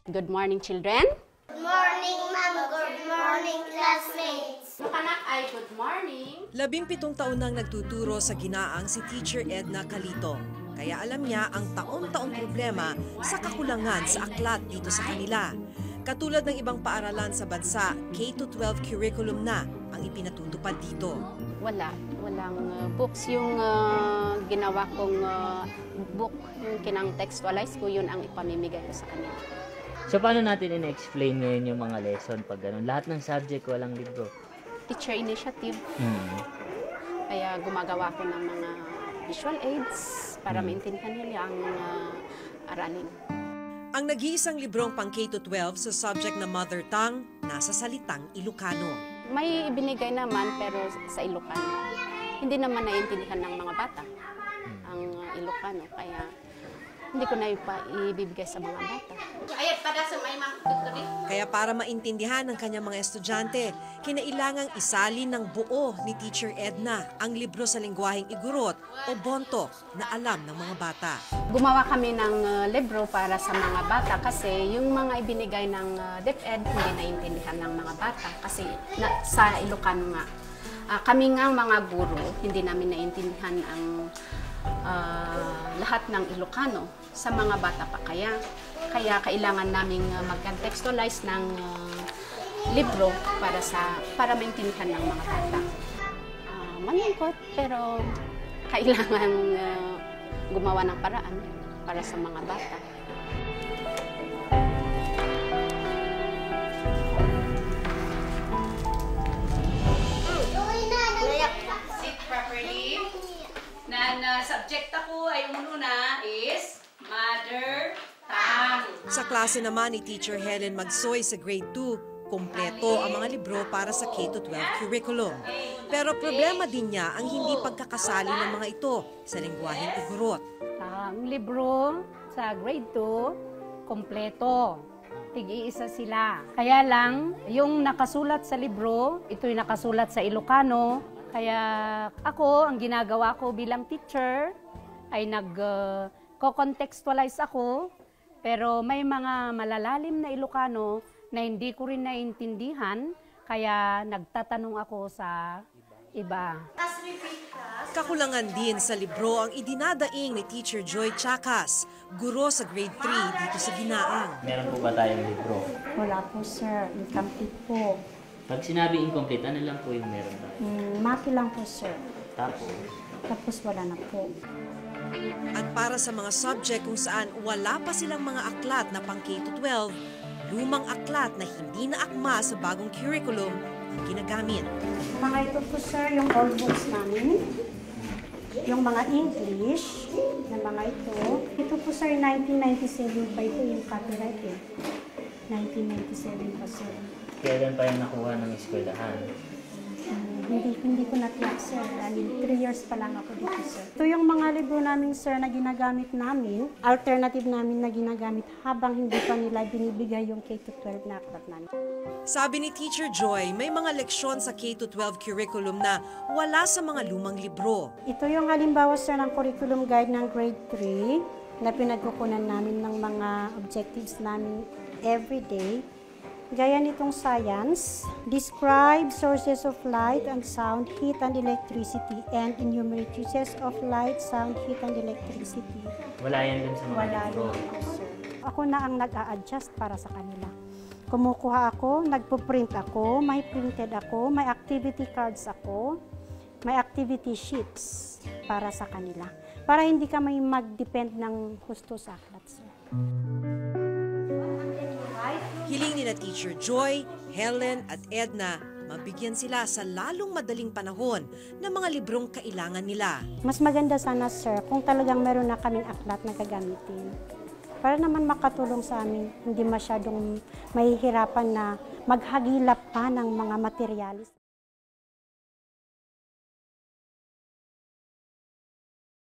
Good morning, children. Good morning, ma'am. Good morning, classmates. Mga anak ay good morning. 17 taon nang nagtuturo sa Ginaang si Teacher Edna Calito. Kaya alam niya ang taon-taong problema sa kakulangan sa aklat dito sa kanila. Katulad ng ibang paaralan sa bansa, K-12 curriculum na ang ipinatutupad dito. Walang books. Yung ginawa kong book, yung kinang-textualize ko, yun ang ipamimigay ko sa kanila. So, paano natin in-explain ngayon yung mga lesson pag gano'n? Lahat ng subject, walang libro. Teacher initiative. Kaya gumagawa ko ng mga visual aids para maintindihan nila ang aralin. Ang nag-iisang librong pang K-12 sa subject na mother tongue, nasa salitang Ilocano. May ibinigay naman pero sa Ilocano. Hindi naman naiintindihan ng mga bata ang Ilocano. Kaya hindi ko na ibibigay sa mga bata. Kaya para maintindihan ng kanyang mga estudyante, kinailangang isalin ng buo ni Teacher Edna ang libro sa lengguwaheng Igorot o Bontoc na alam ng mga bata. Gumawa kami ng libro para sa mga bata kasi yung mga ibinigay ng DepEd hindi naiintindihan ng mga bata kasi sa Ilocano nga. Kami nga mga guro, hindi namin naiintindihan ang lahat ng Ilocano sa mga bata pa kaya kailangan naming mag-contextualize ng libro para maintindihan ng mga bata. Malungkot pero kailangan gumawa ng paraan para sa mga bata. Sit properly. Na subject ako ay una is mother tongue. Sa klase naman ni Teacher Helen Magsoy sa grade 2, kumpleto ang mga libro para sa K-12 curriculum. Pero problema din niya ang hindi pagkakasali ng mga ito sa lengguwaheng Igorot. Ang libro sa grade 2, kumpleto. Tig-iisa sila. Kaya lang, yung nakasulat sa libro, ito'y nakasulat sa Ilocano. Kaya ako, ang ginagawa ko bilang teacher, ay nag-contextualize ako. Pero may mga malalalim na Ilocano na hindi ko rin naiintindihan, kaya nagtatanong ako sa iba. Kakulangan din sa libro ang idinadaing ni Teacher Joy Chakas, guro sa grade 3 dito sa Ginaang. Meron po ba tayong libro? Wala po, sir. Incomplete po. Pag sinabi incomplete, ano lang po yung meron tayo? Maki lang po, sir. Tapos wala na po. At para sa mga subject kung saan wala pa silang mga aklat na pang K-12, lumang aklat na hindi na akma sa bagong curriculum ang ginagamit. Mga ito po, sir, yung old books namin. Yung mga English na mga ito. Ito po, sir, 1997 pa ito yung copyright eh. 1997 pa, sir. kailan pa yung nakuha ng eskwelahan? Hindi ko natiyak, sir. 3 years pa lang ako dito, sir. Ito yung mga libro namin, sir, na ginagamit namin. Alternative namin na ginagamit habang hindi pa nila binibigay yung K-12 na aklat namin. Sabi ni Teacher Joy, may mga leksyon sa K-12 curriculum na wala sa mga lumang libro. Ito yung halimbawa, sir, ng curriculum guide ng grade 3 na pinagkukunan namin ng mga objectives namin everyday. Gaya nitong science, describe sources of light and sound, heat and electricity, and enumerate uses of light, sound, heat and electricity. Wala yan dun sa mga libro. Sir. Ako na ang nag-a-adjust para sa kanila. Kumukuha ako, nagpo-print ako, may printed ako, may activity cards ako, may activity sheets para sa kanila. Para hindi ka may mag-depend ng husto sa aklat, sir. Hiling nila Teacher Joy, Helen at Edna, mabigyan sila sa lalong madaling panahon ng mga librong kailangan nila. Mas maganda sana, sir, kung talagang meron na kaming aklat na gagamitin. Para naman makatulong sa amin, hindi masyadong mahihirapan na maghagilap pa ng mga materialis.